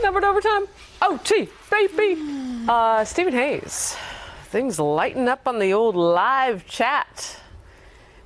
Numbered overtime. OT, baby. Stephen Hayes. Things lighten up on the old live chat.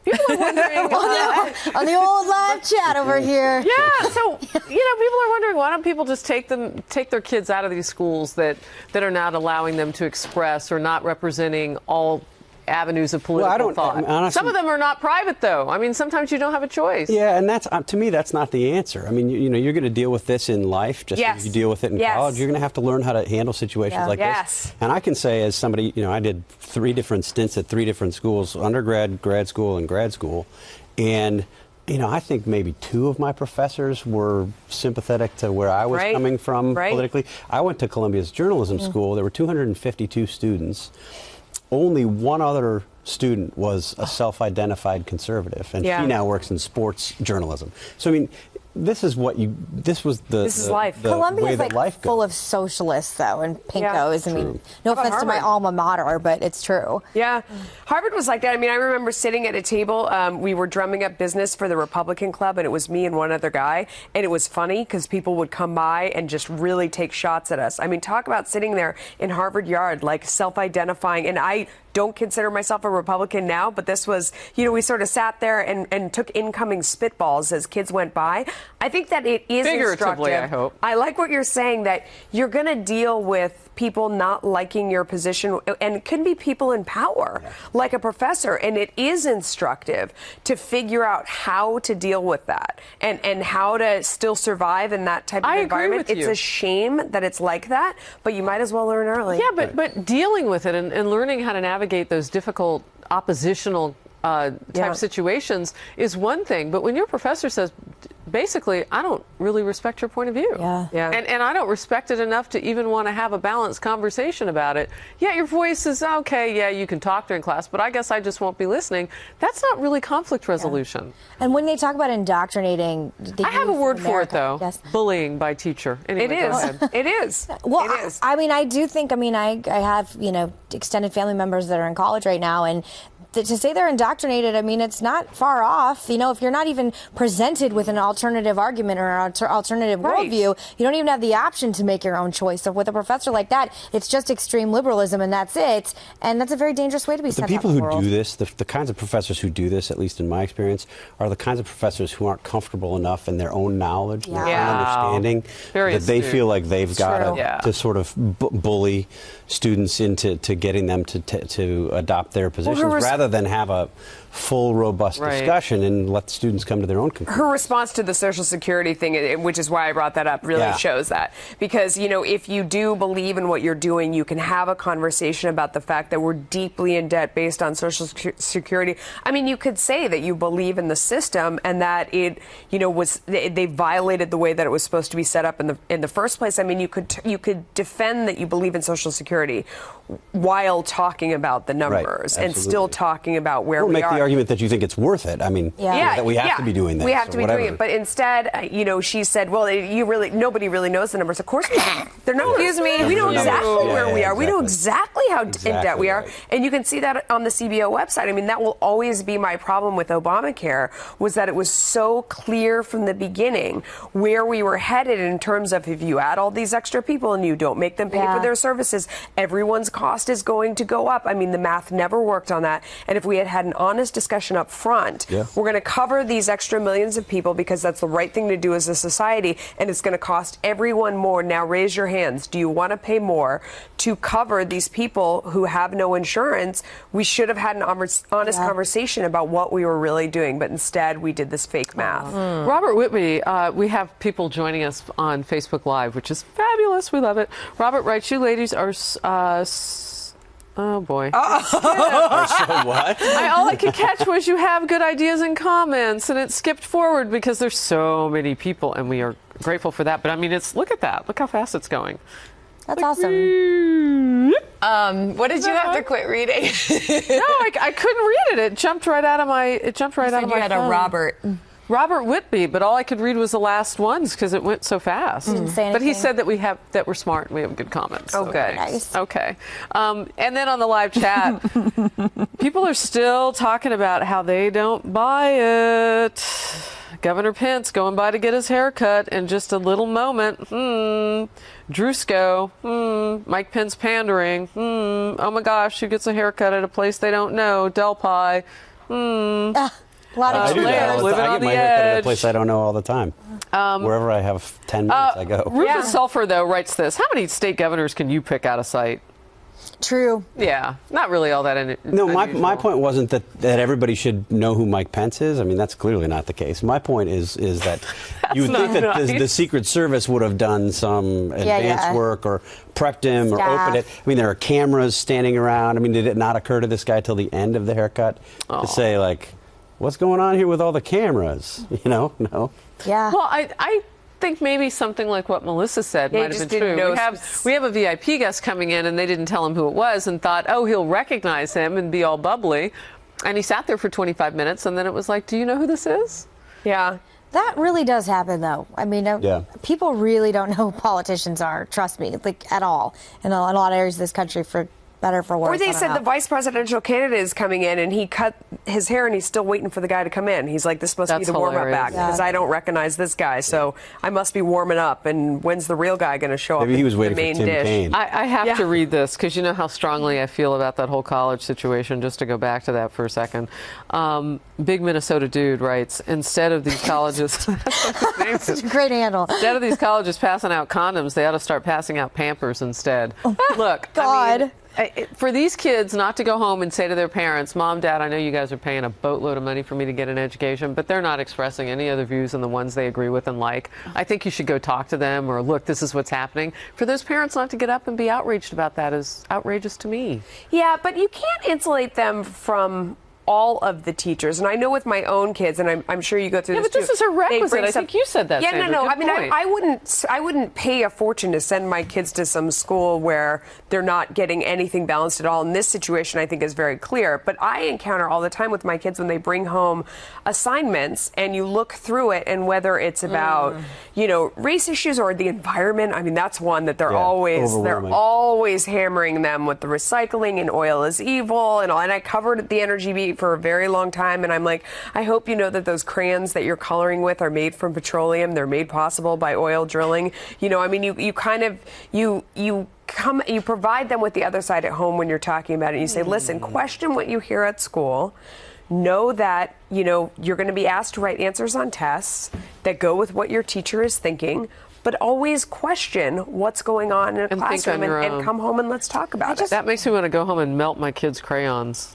People are wondering on the old live chat over here. Yeah, so people are wondering, why don't people just take their kids out of these schools that are not allowing them to express or not representing all avenues of political thought. Honestly, some of them are not private, though. I mean, sometimes you don't have a choice. Yeah, and that's to me, that's not the answer. I mean, you're going to deal with this in life, just as you deal with it in college. You're going to have to learn how to handle situations like this. And I can say, as somebody, I did 3 different stints at 3 different schools: undergrad, grad school, and grad school, and I think maybe 2 of my professors were sympathetic to where I was coming from politically. I went to Columbia's journalism school. There were 252 students. Only one other student was a self-identified conservative, and she now works in sports journalism. So, I mean, this is life. Columbia is like full of socialists, though, and pinkos. I mean, no offense to my alma mater, but it's true. Yeah. Harvard was like that. I mean, I remember sitting at a table. We were drumming up business for the Republican Club, and it was me and one other guy. And it was funny because people would come by and just really take shots at us. I mean, talk about sitting there in Harvard Yard, like self-identifying. And I don't consider myself a Republican now, but this was, we sort of sat there and took incoming spitballs as kids went by. I think that it is figuratively, instructive. I hope. I like what you're saying, that you're going to deal with people not liking your position, and it can be people in power, like a professor, and it is instructive to figure out how to deal with that and how to still survive in that type of environment. It's a shame that it's like that, but you might as well learn early. Yeah, but dealing with it and learning how to navigate those difficult oppositional type situations is one thing, but when your professor says, basically, I don't really respect your point of view. And I don't respect it enough to even want to have a balanced conversation about it. Yeah, your voice is okay. Yeah, you can talk during class, but I guess I just won't be listening. That's not really conflict resolution. And when they talk about indoctrinating, I have a word for it, though. Bullying by teacher. Anyway, it is. It is. Well, it is. I mean, I do think, I have, extended family members that are in college right now, and to say they're indoctrinated, I mean, it's not far off. If you're not even presented with an alternative argument or an alternative worldview, you don't even have the option to make your own choice. So with a professor like that, it's just extreme liberalism, and that's it. And that's a very dangerous way to be sent out in the world. The people who do this, the kinds of professors who do this, at least in my experience, are the kinds of professors who aren't comfortable enough in their own knowledge, their own understanding, that they feel like they've got to sort of bully students into getting them to adopt their positions, rather than have a full, robust discussion and let students come to their own conclusions. Her response to the Social Security thing, which is why I brought that up, really shows that. Because, if you do believe in what you're doing, you can have a conversation about the fact that we're deeply in debt based on Social Security. I mean, you could say that you believe in the system and that it, they violated the way that it was supposed to be set up in the first place. I mean, you could defend that you believe in Social Security while talking about the numbers and still talking about where we are. The argument that you think it's worth it. I mean, that we have to be doing this. We have to be doing it. But instead, she said, well, nobody really knows the numbers. Of course we don't. They're numbers. Excuse me. We know exactly where we are. We know exactly how in debt we are. And you can see that on the CBO website. I mean, that will always be my problem with Obamacare, was that it was so clear from the beginning where we were headed in terms of, if you add all these extra people and you don't make them pay for their services, everyone's cost is going to go up. I mean, the math never worked on that. And if we had had an honest discussion up front, we're going to cover these extra millions of people because that's the right thing to do as a society, and it's going to cost everyone more. Now raise your hands. Do you want to pay more to cover these people who have no insurance? We should have had an honest conversation about what we were really doing, but instead we did this fake math. Robert Whitby, we have people joining us on Facebook Live, which is fabulous. We love it. Robert writes, you ladies are... oh, boy. So what? All I could catch was you have good ideas and comments, and it skipped forward because there's so many people, and we are grateful for that. But, I mean, look at that. Look how fast it's going. That's awesome. What did you have to quit reading? No, I couldn't read it. It jumped right out of my phone. You had a Robert Whitby, but all I could read was the last ones because it went so fast. But he said that we're smart and we have good comments. Oh, good. Nice. Okay. And then on the live chat, people are still talking about how they don't buy it. Governor Pence going by to get his hair cut in just a little moment. Drusco. Mike Pence pandering. Oh my gosh, who gets a haircut at a place they don't know? Delphi. A lot of I do that all the time. I get my haircut at a place I don't know all the time. Wherever I have 10 minutes, I go. Rufus Sulphur, though, writes this. How many state governors can you pick out of sight? True. Yeah, not really all that No, my point wasn't that everybody should know who Mike Pence is. I mean, that's clearly not the case. My point is that you would think that the Secret Service would have done some advanced work or prepped him or opened it. I mean, there are cameras standing around. I mean, did it not occur to this guy till the end of the haircut to say, like, what's going on here with all the cameras? You know, no. Yeah. Well, I think maybe something like what Melissa said might have been true. We have a VIP guest coming in, and they didn't tell him who it was, and thought, oh, he'll recognize him and be all bubbly. And he sat there for 25 minutes, and then it was like, do you know who this is? Yeah. That really does happen, though. I mean, people really don't know who politicians are, trust me, like, at all, in a lot of areas of this country, for better for worse. Or they said the vice presidential candidate is coming in, and he cut his hair, and he's still waiting for the guy to come in. He's like, this must be the warm-up act, because I don't recognize this guy, so I must be warming up. And when's the real guy going to show up? Maybe he was waiting the main for Tim dish? Kaine. I have to read this, because you know how strongly I feel about that whole college situation, just to go back to that for a second. Big Minnesota dude writes, instead of these colleges... Such a great handle. Instead of these colleges passing out condoms, they ought to start passing out Pampers instead. Look, God. I mean, for these kids not to go home and say to their parents, Mom, Dad, I know you guys are paying a boatload of money for me to get an education, but they're not expressing any other views than the ones they agree with and like. I think you should go talk to them, or look, this is what's happening. For those parents not to get up and be outraged about that is outrageous to me. Yeah, but you can't insulate them from all of the teachers, and I know with my own kids, and I'm sure you go through this but this too. is a requisite. I think you said that. Yeah, Sandra. no. Good I mean, point. I wouldn't pay a fortune to send my kids to some school where they're not getting anything balanced at all. And this situation, I think, is very clear. But I encounter all the time with my kids when they bring home assignments, and you look through it, and whether it's about race issues or the environment. I mean, that's one that they're always hammering them with the recycling and oil is evil and all. And I covered the energy beat for a very long time, and I'm like, I hope you know that those crayons that you're coloring with are made from petroleum. They're made possible by oil drilling. I mean, you provide them with the other side at home when you're talking about it. You say, listen, question what you hear at school. Know that, you're going to be asked to write answers on tests that go with what your teacher is thinking, but always question what's going on in a classroom and come home and let's talk about it. That makes me want to go home and melt my kids' crayons.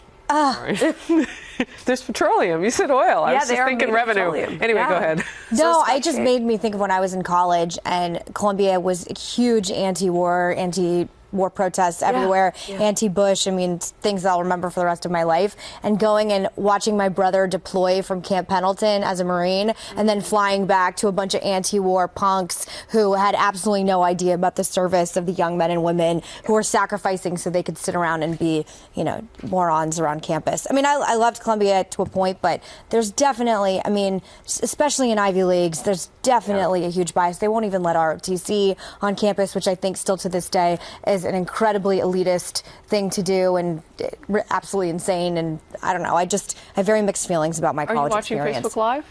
There's petroleum. You said oil. I was just thinking revenue. Petroleum. Anyway, go ahead. No, it just made me think of when I was in college, and Columbia was a huge anti-war protests everywhere, anti-Bush. I mean, things that I'll remember for the rest of my life. And going and watching my brother deploy from Camp Pendleton as a Marine, and then flying back to a bunch of anti-war punks who had absolutely no idea about the service of the young men and women who were sacrificing so they could sit around and be, morons around campus. I mean, I loved Columbia to a point, but there's definitely, I mean, especially in Ivy Leagues, there's definitely a huge bias. They won't even let ROTC on campus, which I think still to this day is an incredibly elitist thing to do and absolutely insane. And I don't know. I have very mixed feelings about my college experience. Are you watching Facebook Live?